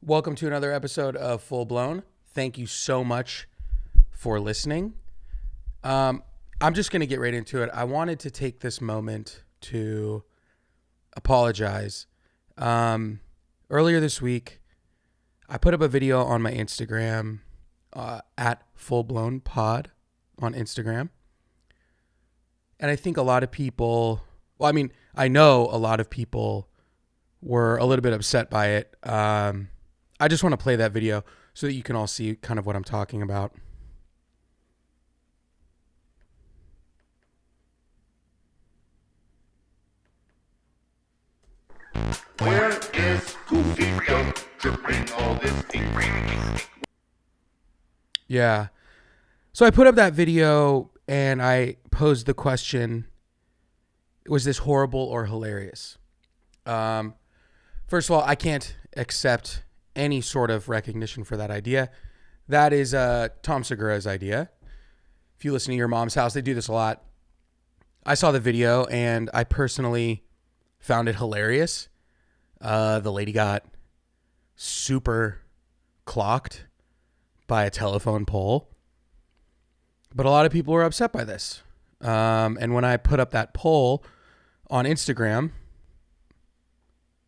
Welcome to another episode of Full Blown. Thank you so much for listening. I'm just going to get right into it. I wanted to take this moment to apologize. Earlier this week, I put up a video on my Instagram at Full Blown Pod on Instagram. And I think a lot of people, I know a lot of people were a little bit upset by it. I just want to play that video so that you can all see kind of what I'm talking about. Where is Goofy go to bring all this Yeah. So I put up that video and I posed the question, was this horrible or hilarious? First of all, I can't accept any sort of recognition for that idea. That is Tom Segura's idea. If you listen to Your Mom's House, they do this a lot. I saw the video and I personally found it hilarious. The lady got super clocked by a telephone pole. But a lot of people were upset by this. And when I put up that poll on Instagram,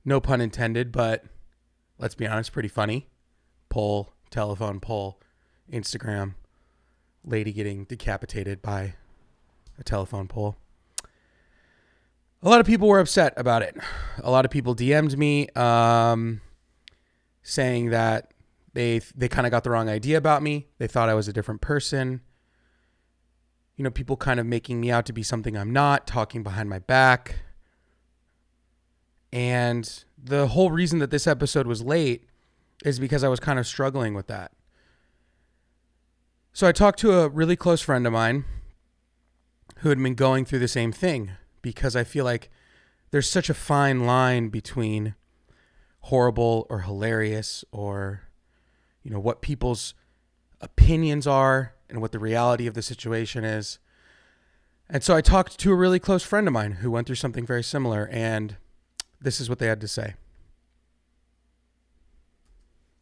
no pun intended, but let's be honest, pretty funny. Poll, telephone pole, Instagram, lady getting decapitated by a telephone pole. A lot of people were upset about it. A lot of people DM'd me saying that they kind of got the wrong idea about me. They thought I was a different person. You know, people kind of making me out to be something I'm not, talking behind my back. And the whole reason that this episode was late is because I was kind of struggling with that. So I talked to a really close friend of mine who had been going through the same thing, because I feel like there's such a fine line between horrible or hilarious, or, you know, what people's opinions are and what the reality of the situation is. And so I talked to a really close friend of mine who went through something very similar, and this is what they had to say.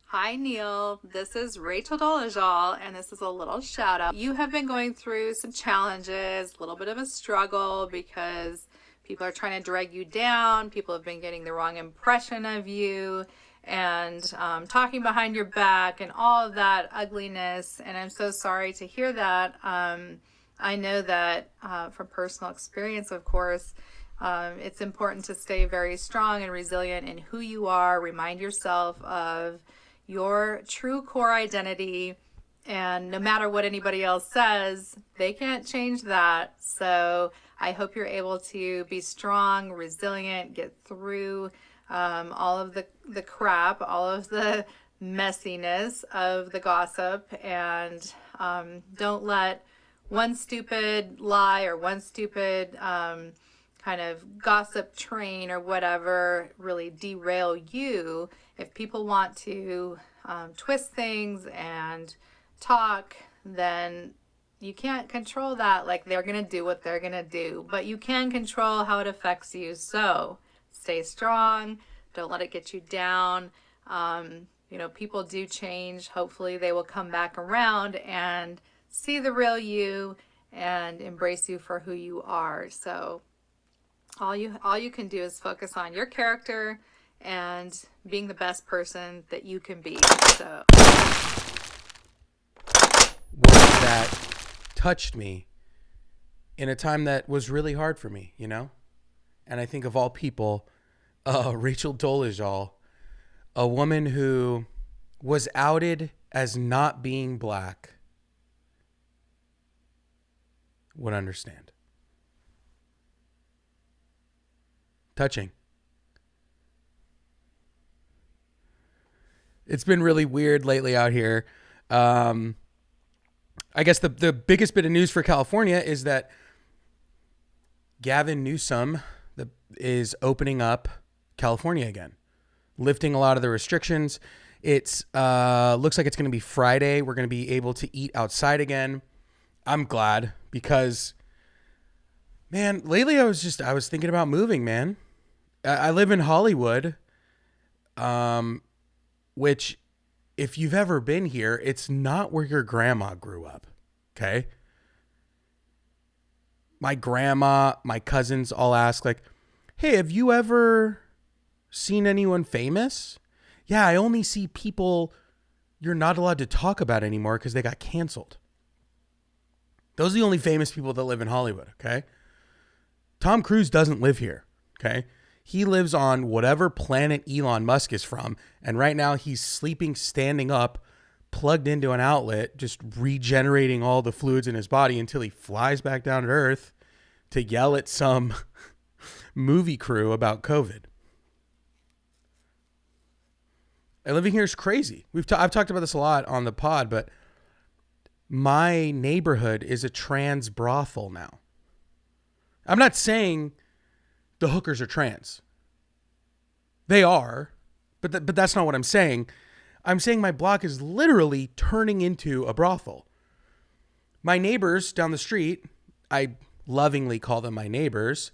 Hi, Neil. This is Rachel Dolezal, and this is a little shout out. You have been going through some challenges, a little bit of a struggle, because people are trying to drag you down. People have been getting the wrong impression of you and talking behind your back and all of that ugliness. And I'm so sorry to hear that. I know that from personal experience, of course, it's important to stay very strong and resilient in who you are. Remind yourself of your true core identity, and no matter what anybody else says, they can't change that. So I hope you're able to be strong, resilient, get through all of the crap, all of the messiness of the gossip, and don't let one stupid lie or one stupid kind of gossip train or whatever really derail you. If people want to twist things and talk, then you can't control that. Like, they're going to do what they're going to do, but you can control how it affects you. So stay strong. Don't let it get you down. People do change. Hopefully they will come back around and see the real you and embrace you for who you are. So all you can do is focus on your character and being the best person that you can be. So Words that touched me in a time that was really hard for me, you know? And I think of all people, Rachel Dolezal, a woman who was outed as not being black, would understand. Touching. It's been really weird lately out here. I guess the biggest bit of news for California is that Gavin Newsom is opening up California again, lifting a lot of the restrictions. It's looks like it's going to be Friday. We're going to be able to eat outside again. I'm glad, because, man, lately I was thinking about moving, man. I live in Hollywood, which if you've ever been here, it's not where your grandma grew up. Okay. My grandma, my cousins all ask like, hey, have you ever seen anyone famous? Yeah, I only see people you're not allowed to talk about anymore because they got canceled. Those are the only famous people that live in Hollywood, okay? Tom Cruise doesn't live here, okay? He lives on whatever planet Elon Musk is from, and right now he's sleeping standing up, plugged into an outlet, just regenerating all the fluids in his body until he flies back down to Earth to yell at some movie crew about COVID. And living here is crazy. I've talked about this a lot on the pod, but my neighborhood is a trans brothel now. I'm not saying the hookers are trans. They are, but that's not what I'm saying. I'm saying my block is literally turning into a brothel. My neighbors down the street, I lovingly call them my neighbors,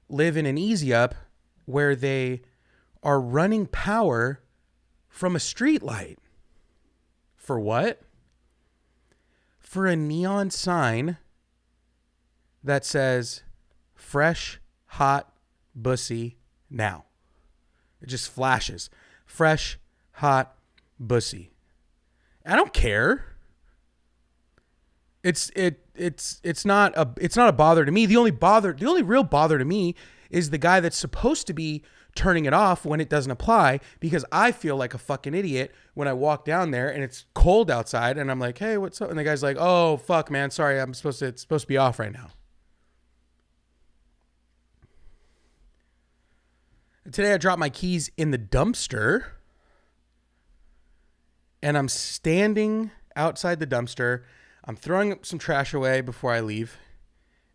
live in an easy up where they are running power from a street light. For what? For a neon sign that says fresh, hot, Bussy now. It just flashes. Fresh, hot, Bussy. I don't care. It's not a bother to me. The only real bother to me is the guy that's supposed to be turning it off when it doesn't apply, because I feel like a fucking idiot when I walk down there and it's cold outside and I'm like, hey, what's up? And the guy's like, oh fuck, man, sorry, it's supposed to be off right now. And today I dropped my keys in the dumpster and I'm standing outside the dumpster. I'm throwing some trash away before I leave,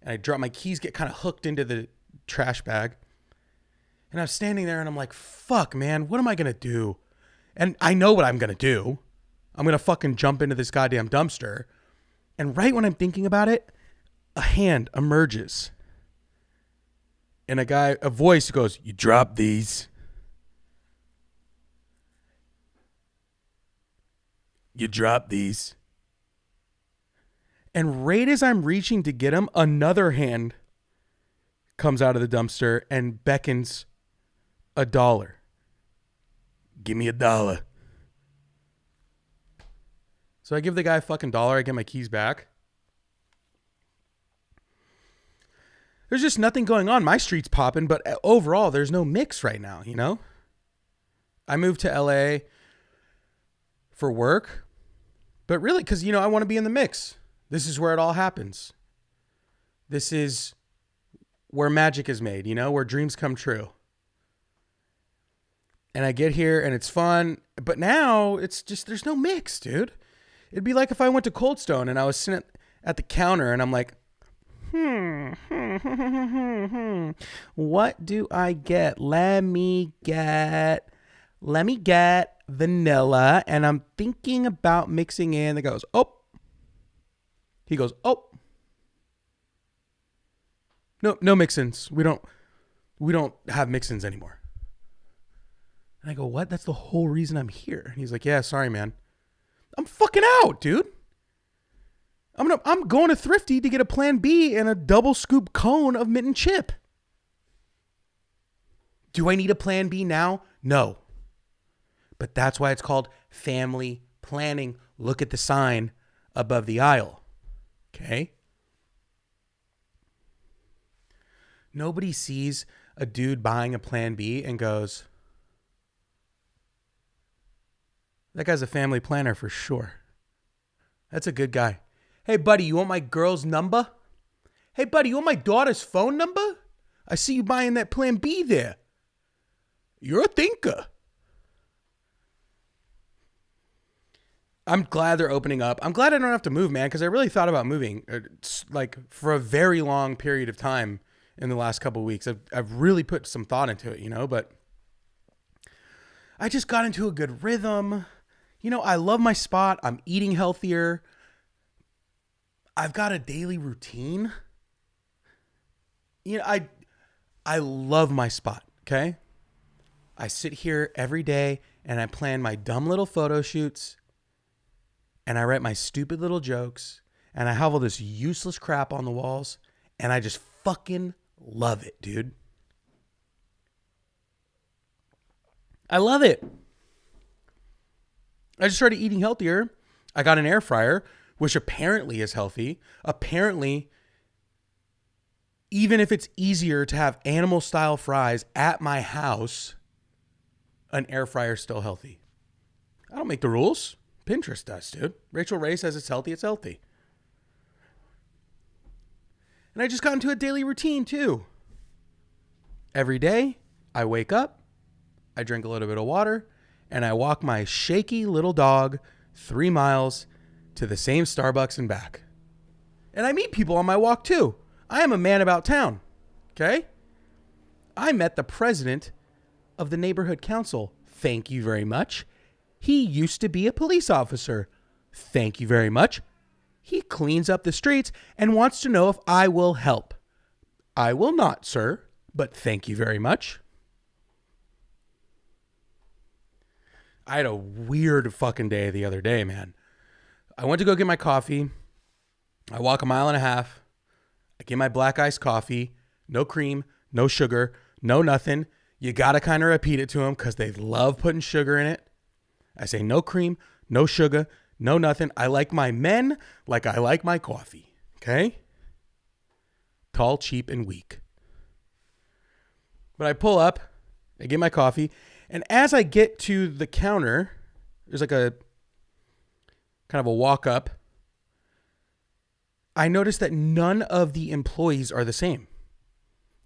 and I drop my keys, get kind of hooked into the trash bag. And I'm standing there and I'm like, fuck, man, what am I going to do? And I know what I'm going to do. I'm going to fucking jump into this goddamn dumpster. And right when I'm thinking about it, a hand emerges. And a voice goes, you drop these. You drop these. And right as I'm reaching to get him, another hand comes out of the dumpster and beckons $1. Give me $1. So I give the guy a fucking $1. I get my keys back. There's just nothing going on. My street's popping, but overall, there's no mix right now, you know? I moved to LA for work, but really, because, I want to be in the mix. This is where it all happens. This is where magic is made, where dreams come true. And I get here and it's fun, but now it's just, there's no mix, dude. It'd be like if I went to Cold Stone and I was sitting at the counter and I'm like, what do I get? Let me get vanilla. And I'm thinking about mixing in. He goes, oh. No mix-ins. We don't have mix-ins anymore. And I go, what? That's the whole reason I'm here. And he's like, yeah, sorry, man. I'm fucking out, dude. I'm going to Thrifty to get a Plan B and a double scoop cone of mint and chip. Do I need a Plan B now? No. But that's why it's called family planning. Look at the sign above the aisle. Okay? Nobody sees a dude buying a Plan B and goes, that guy's a family planner for sure. That's a good guy. Hey, buddy, you want my girl's number? Hey, buddy, you want my daughter's phone number? I see you buying that Plan B there. You're a thinker. I'm glad they're opening up. I'm glad I don't have to move, man, because I really thought about moving like for a very long period of time in the last couple of weeks. I've really put some thought into it, but I just got into a good rhythm. I love my spot. I'm eating healthier. I've got a daily routine. I love my spot, okay? I sit here every day and I plan my dumb little photo shoots, and I write my stupid little jokes, and I have all this useless crap on the walls, and I just fucking love it, dude. I love it. I just started eating healthier. I got an air fryer, which apparently is healthy. Apparently, even if it's easier to have animal style fries at my house, an air fryer is still healthy. I don't make the rules. Pinterest does, dude. Rachel Ray says it's healthy. It's healthy. And I just got into a daily routine too. Every day, I wake up, I drink a little bit of water, and I walk my shaky little dog 3 miles to the same Starbucks and back. And I meet people on my walk too. I am a man about town. Okay? I met the president of the neighborhood council. Thank you very much. He used to be a police officer. Thank you very much. He cleans up the streets and wants to know if I will help. I will not, sir, but thank you very much. I had a weird fucking day the other day, man. I went to go get my coffee. I walk 1.5 miles. I get my black iced coffee. No cream, no sugar, no nothing. You got to kind of repeat it to them because they love putting sugar in it. I say no cream, no sugar, no nothing. I like my men like I like my coffee. Okay? Tall, cheap, and weak. But I pull up. I get my coffee. And as I get to the counter, there's like a kind of a walk up. I notice that none of the employees are the same.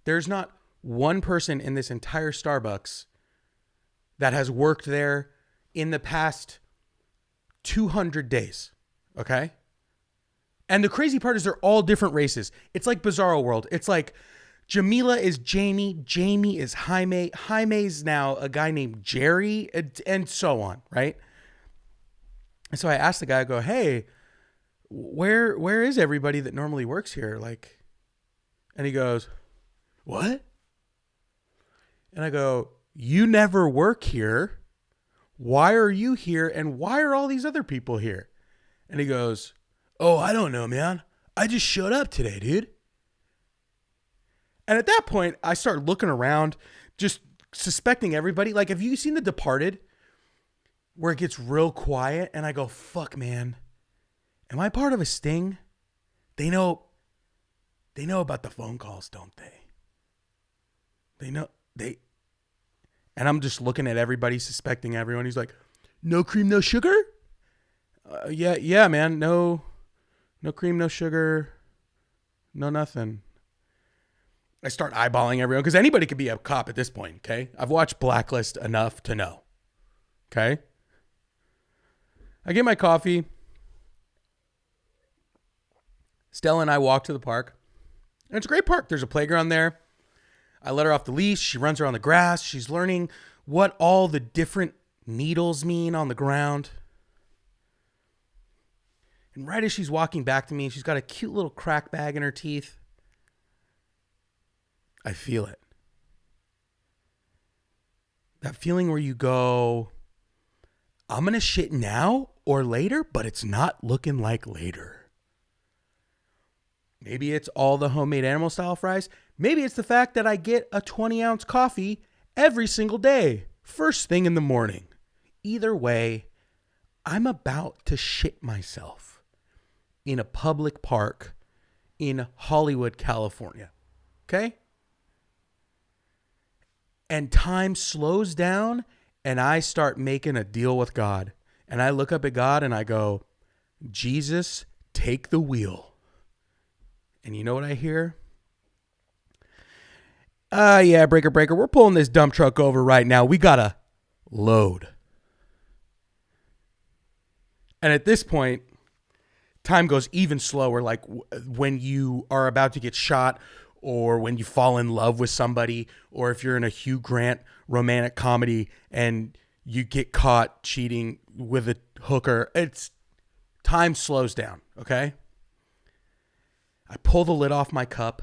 There's not one person in this entire Starbucks that has worked there in the past 200 days. Okay? And the crazy part is they're all different races. It's like Bizarro World. It's like Jamila is Jamie. Jamie is Jaime. Jaime's now a guy named Jerry, and so on, right? And so I asked the guy, I go, hey, where is everybody that normally works here? Like, and he goes, what? And I go, you never work here. Why are you here? And why are all these other people here? And he goes, oh, I don't know, man. I just showed up today, dude. And at that point, I start looking around, just suspecting everybody. Like, have you seen The Departed? Where it gets real quiet and I go, fuck, man. Am I part of a sting? They know about the phone calls, don't they? And I'm just looking at everybody, suspecting everyone. He's like, no cream, no sugar? Yeah, man. No cream, no sugar, no nothing. I start eyeballing everyone because anybody could be a cop at this point, okay? I've watched Blacklist enough to know, okay? I get my coffee. Stella and I walk to the park. And it's a great park. There's a playground there. I let her off the leash. She runs around the grass. She's learning what all the different needles mean on the ground. And right as she's walking back to me, she's got a cute little crack bag in her teeth. I feel it. That feeling where you go, I'm going to shit now or later, but it's not looking like later. Maybe it's all the homemade animal style fries. Maybe it's the fact that I get a 20-ounce coffee every single day, first thing in the morning. Either way, I'm about to shit myself in a public park in Hollywood, California. Okay? And time slows down and I start making a deal with God. And I look up at God and I go, Jesus, take the wheel. And you know what I hear? Yeah, breaker. We're pulling this dump truck over right now. We gotta load. And at this point, time goes even slower. Like when you are about to get shot, or when you fall in love with somebody, or if you're in a Hugh Grant romantic comedy and you get caught cheating with a hooker, time slows down, okay? I pull the lid off my cup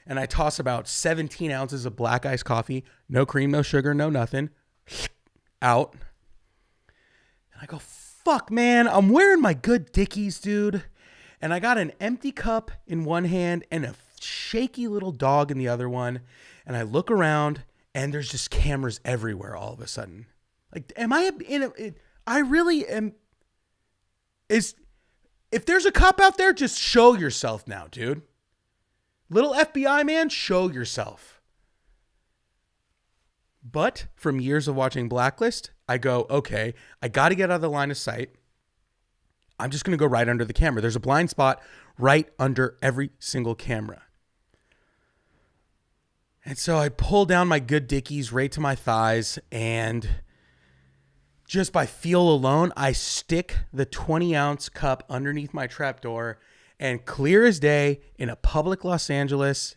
and I toss about 17 ounces of black iced coffee, no cream, no sugar, no nothing, out. I go, fuck, man, I'm wearing my good Dickies, dude. And I got an empty cup in one hand and a shaky little dog in the other one. And I look around and there's just cameras everywhere all of a sudden. Like, am I in a... I really am... If there's a cop out there, just show yourself now, dude. Little FBI man, show yourself. But from years of watching Blacklist, I go, okay, I got to get out of the line of sight. I'm just going to go right under the camera. There's a blind spot right under every single camera. And so I pull down my good Dickies right to my thighs, and just by feel alone, I stick the 20-ounce cup underneath my trapdoor, and clear as day, in a public Los Angeles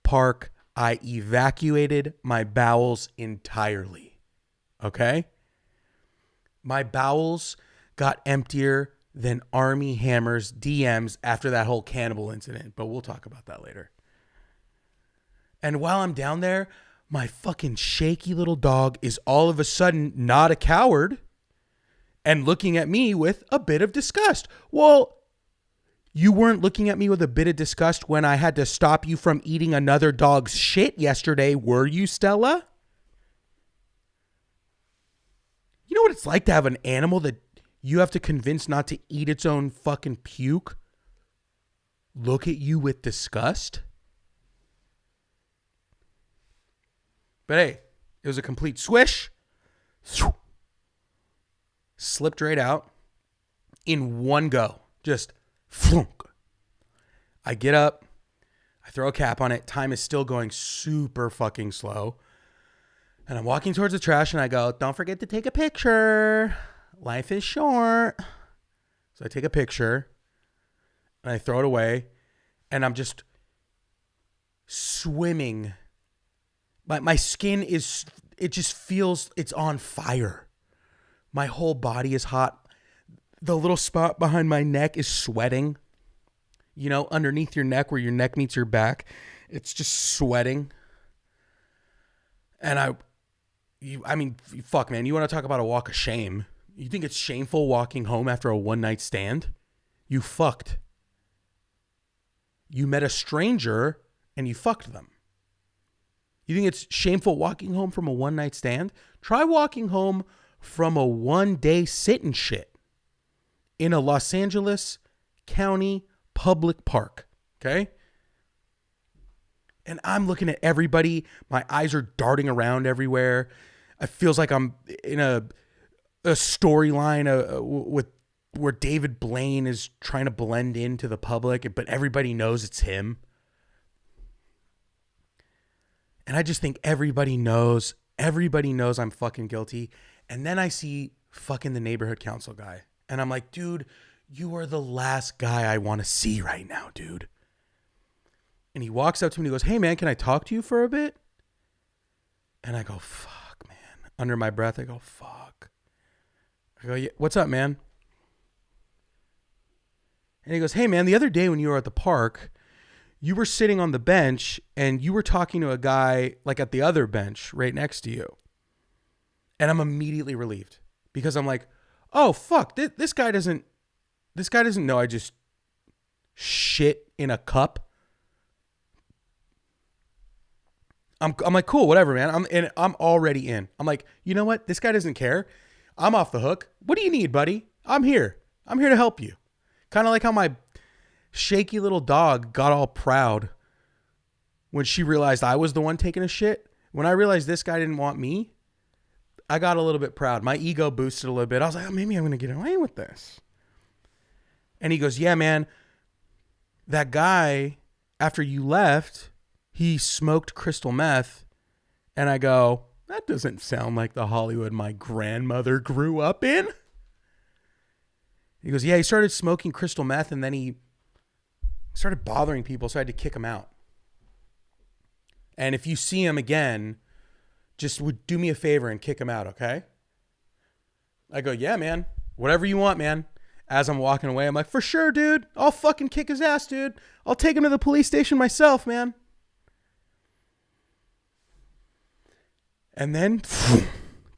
park, I evacuated my bowels entirely. Okay? My bowels got emptier than Army Hammer's DMs after that whole cannibal incident, but we'll talk about that later. And while I'm down there, my fucking shaky little dog is all of a sudden not a coward and looking at me with a bit of disgust. Well, you weren't looking at me with a bit of disgust when I had to stop you from eating another dog's shit yesterday, were you, Stella? You know what it's like to have an animal that you have to convince not to eat its own fucking puke? Look at you with disgust? But hey, it was a complete swish. Slipped right out in one go. Just flunk. I get up. I throw a cap on it. Time is still going super fucking slow. And I'm walking towards the trash and I go, don't forget to take a picture. Life is short. So I take a picture and I throw it away. And I'm just swimming. My skin is, it just feels, it's on fire. My whole body is hot. The little spot behind my neck is sweating. You know, underneath your neck where your neck meets your back. It's just sweating. And I mean, fuck, man. You want to talk about a walk of shame? You think it's shameful walking home after a one-night stand? You fucked. You met a stranger and you fucked them. You think it's shameful walking home from a one-night stand? Try walking home from a one-day sit and shit in a Los Angeles County public park, okay? And I'm looking at everybody. My eyes are darting around everywhere. It feels like I'm in a storyline with where David Blaine is trying to blend into the public, but everybody knows it's him. And I just think everybody knows I'm fucking guilty. And then I see fucking the neighborhood council guy. And I'm like, dude, you are the last guy I want to see right now, dude. And he walks up to me and he goes, hey, man, can I talk to you for a bit? And I go, fuck, man. Under my breath, I go, fuck. I go, yeah, what's up, man? And he goes, hey, man, the other day when you were at the park, you were sitting on the bench and you were talking to a guy like at the other bench right next to you. And I'm immediately relieved because I'm like, oh, fuck, this guy doesn't know I just shit in a cup. I'm like, cool, whatever, man. I'm already in. I'm like, you know what? This guy doesn't care. I'm off the hook. What do you need, buddy? I'm here. I'm here to help you. Kind of like how my shaky little dog got all proud when she realized I was the one taking a shit. When I realized this guy didn't want me, I got a little bit proud. My ego boosted a little bit. I was like, oh, maybe I'm going to get away with this. And he goes, yeah, man, that guy, after you left, he smoked crystal meth. And I go, that doesn't sound like the Hollywood my grandmother grew up in. He goes, yeah, he started smoking crystal meth and then he started bothering people, so I had to kick him out. And if you see him again, just would do me a favor and kick him out, okay? I go, yeah, man, whatever you want, man. As I'm walking away, I'm like, for sure, dude. I'll fucking kick his ass, dude. I'll take him to the police station myself, man. And then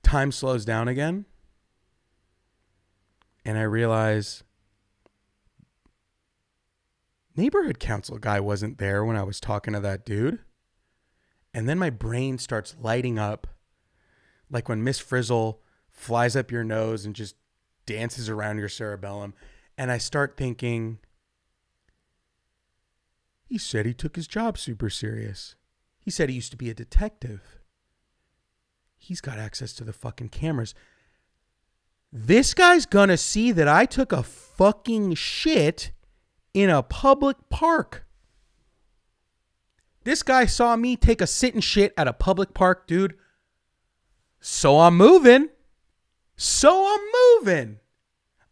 time slows down again. and I realize neighborhood council guy wasn't there when I was talking to that dude. And then my brain starts lighting up like when Miss Frizzle flies up your nose and just dances around your cerebellum. And I start thinking, he said he took his job super serious. He said he used to be a detective. He's got access to the fucking cameras. This guy's gonna see that I took a fucking shit in a public park. This guy saw me take a sitting shit at a public park, dude. So I'm moving.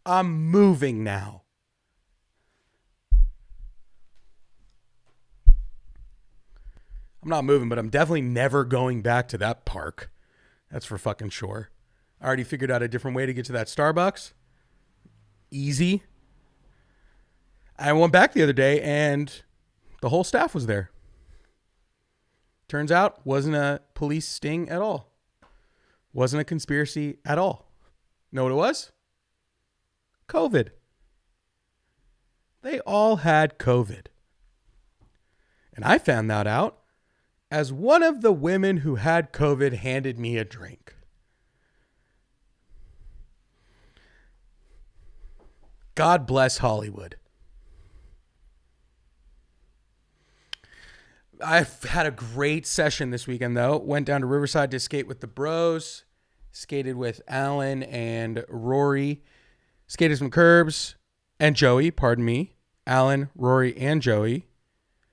I'm moving now. I'm not moving, but I'm definitely never going back to that park. That's for fucking sure. I already figured out a different way to get to that Starbucks. Easy. I went back the other day and the whole staff was there. Turns out, wasn't a police sting at all. Wasn't a conspiracy at all. Know what it was? COVID. They all had COVID. And I found that out as one of the women who had COVID handed me a drink. God bless Hollywood. I've had a great session this weekend, though. Went down to Riverside to skate with the bros. Skated with Alan and Rory. Skated some curbs. And Joey, pardon me. Alan, Rory, and Joey.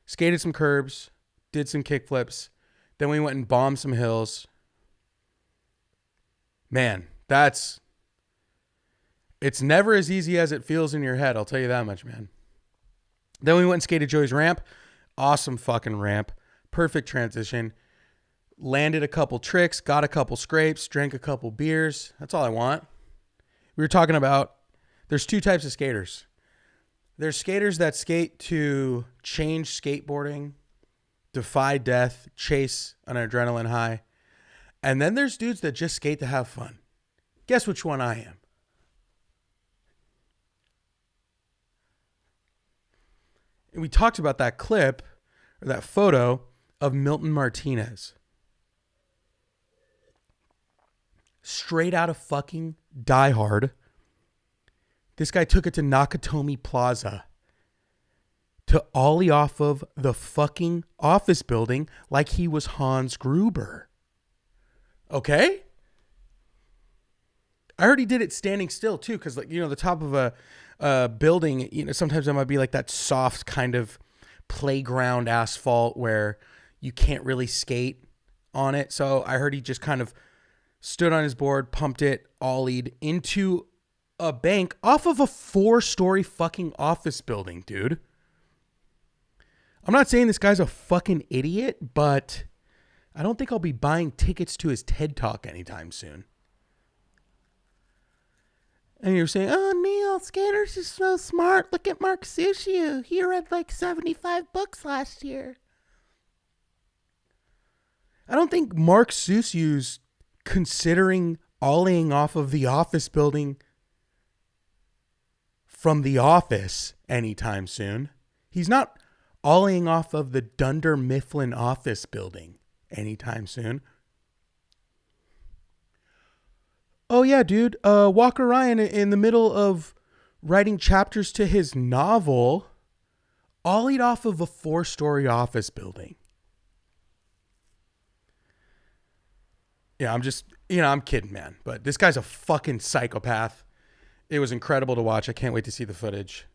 Skated some curbs. Did some kickflips. Then we went and bombed some hills. Man, it's never as easy as it feels in your head. I'll tell you that much, man. Then we went and skated Joey's ramp. Awesome fucking ramp. Perfect transition. Landed a couple tricks. Got a couple scrapes. Drank a couple beers. That's all I want. We were talking about, there's two types of skaters. There's skaters that skate to change skateboarding, defy death, chase an adrenaline high. And then there's dudes that just skate to have fun. Guess which one I am? And we talked about that clip or that photo of Milton Martinez. Straight out of fucking Die Hard. This guy took it to Nakatomi Plaza to ollie off of the fucking office building like he was Hans Gruber. Okay? I heard he did it standing still too, because like, you know, the top of a building, you know, sometimes it might be like that soft kind of playground asphalt where you can't really skate on it. So I heard he just kind of stood on his board, pumped it, ollied into a bank off of a 4-story fucking office building, dude. I'm not saying this guy's a fucking idiot, but I don't think I'll be buying tickets to his TED Talk anytime soon. And you're saying, oh, Neil, skaters are so smart. Look at Mark Susiu. He read like 75 books last year. I don't think Mark Susiu's considering ollieing off of the office building from The Office anytime soon. He's not ollieing off of the Dunder Mifflin office building anytime soon. Oh yeah, dude. Walker Ryan, in the middle of writing chapters to his novel, ollied off of a 4-story office building. Yeah, I'm kidding, man. But this guy's a fucking psychopath. It was incredible to watch. I can't wait to see the footage.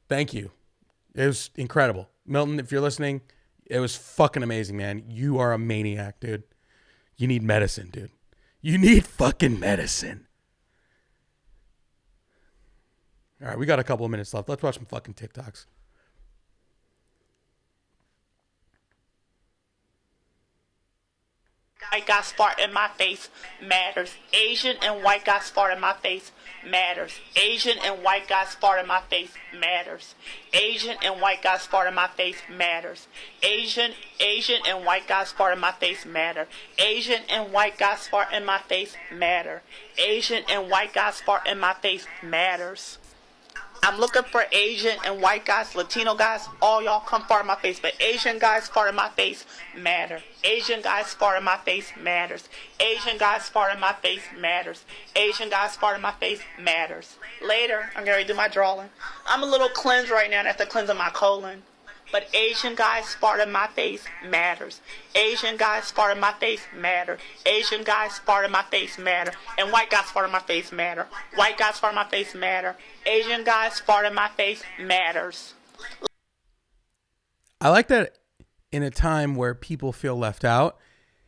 Thank you. It was incredible. Milton, if you're listening, it was fucking amazing, man. You are a maniac, dude. You need medicine, dude. You need fucking medicine. All right, we got a couple of minutes left. Let's watch some fucking TikToks. guy fart in my face matters. Asian and white guys fart in my face matters. Asian and white guys fart in my face matters. Asian and white guys fart in my face matters. Asian and white guys fart in my face matter. Asian and white guys fart in my face matter. Asian and white guys fart in my face matters. I'm looking for Asian and white guys, Latino guys, all y'all come fart in my face, but Asian guys fart in my face matter. Asian guys fart in my face matters. Asian guys fart in my face matters. Asian guys fart in my face matters. Later, I'm going to do my drawing. I'm a little cleansed right now, and I have to cleanse my colon. But Asian guys fart in my face matters. Asian guys fart in my face matter. Asian guys fart in my face matter. And white guys fart in my face matter. White guys fart in my face matter. Asian guys fart in my face matters. I like that in a time where people feel left out,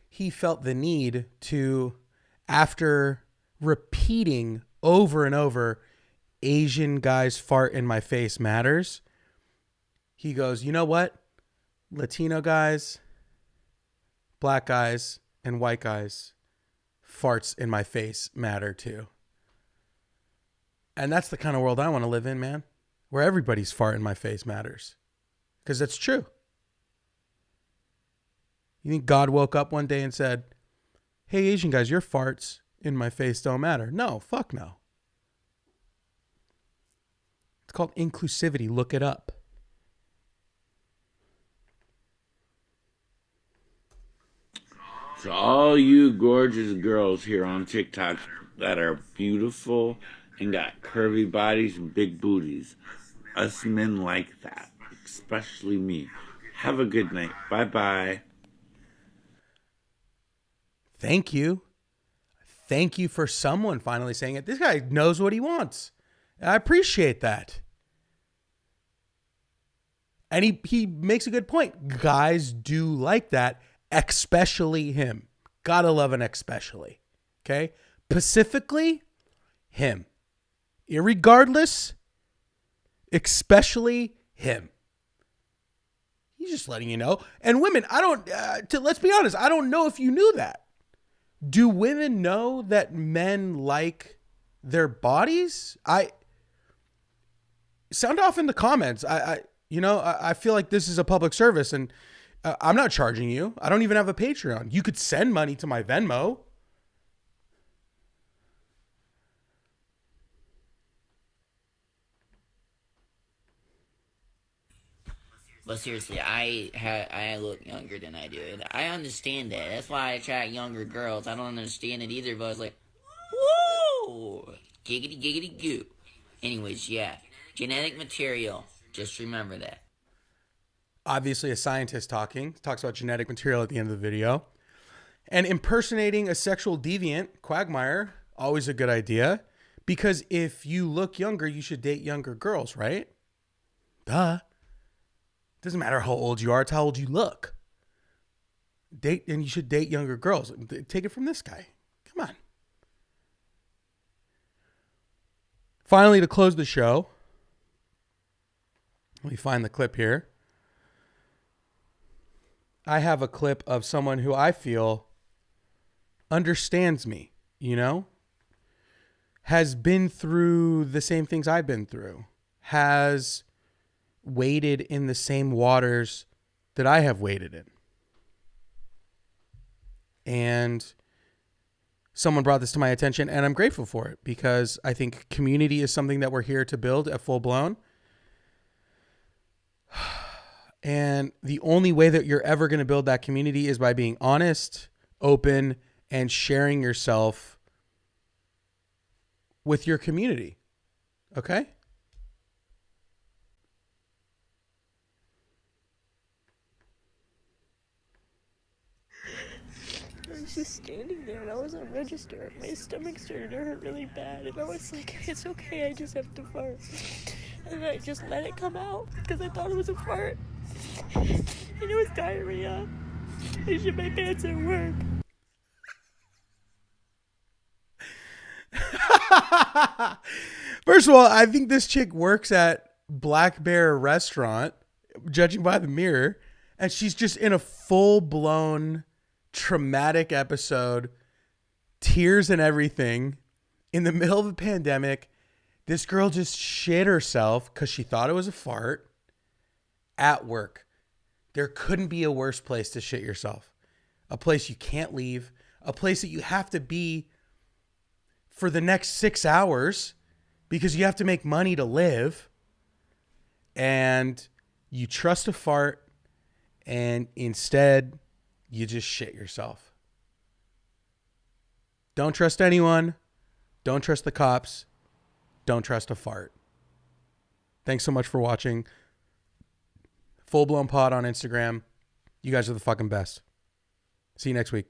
he felt the need to, after repeating over and over, Asian guys fart in my face matters, he goes, you know what? Latino guys, black guys, and white guys, farts in my face matter too. And that's the kind of world I want to live in, man, where everybody's fart in my face matters. Because that's true. You think God woke up one day and said, hey, Asian guys, your farts in my face don't matter? No, fuck no. It's called inclusivity. Look it up. To all you gorgeous girls here on TikTok that are beautiful and got curvy bodies and big booties, us men like that, especially me. Have a good night. Bye-bye. Thank you. Thank you for someone finally saying it. This guy knows what he wants. I appreciate that. And he makes a good point. Guys do like that. Especially him. Gotta love an especially. Okay? Specifically, him. Irregardless, especially him. He's just letting you know. And women, let's be honest, I don't know if you knew that. Do women know that men like their bodies? Sound off in the comments. I feel like this is a public service and I'm not charging you. I don't even have a Patreon. You could send money to my Venmo. But seriously, I look younger than I do. And I understand that. That's why I attract younger girls. I don't understand it either, but I was like, whoa! Giggity, giggity, goo. Anyways, yeah. Genetic material. Just remember that. Obviously a scientist talks about genetic material at the end of the video. And impersonating a sexual deviant, quagmire, always a good idea. Because if you look younger, you should date younger girls, right? Duh. Doesn't matter how old you are, it's how old you look. And you should date younger girls. Take it from this guy. Come on. Finally, to close the show, let me find the clip here. I have a clip of someone who I feel understands me, has been through the same things I've been through, has waded in the same waters that I have waded in. And someone brought this to my attention, and I'm grateful for it because I think community is something that we're here to build at full blown. And the only way that you're ever going to build that community is by being honest, open, and sharing yourself with your community. Okay? I was just standing there and I was on register. My stomach started to hurt really bad and I was like, it's okay, I just have to fart. And I just let it come out because I thought it was a fart. And it was diarrhea. I shit my pants at work. First of all, I think this chick works at Black Bear Restaurant, judging by the mirror, and she's just in a full-blown traumatic episode, tears and everything. In the middle of a pandemic, this girl just shit herself because she thought it was a fart at work. There couldn't be a worse place to shit yourself. A place you can't leave. A place that you have to be for the next 6 hours because you have to make money to live. And you trust a fart, and instead you just shit yourself. Don't trust anyone. Don't trust the cops. Don't trust a fart. Thanks so much for watching. Full Blown Pod on Instagram. You guys are the fucking best. See you next week.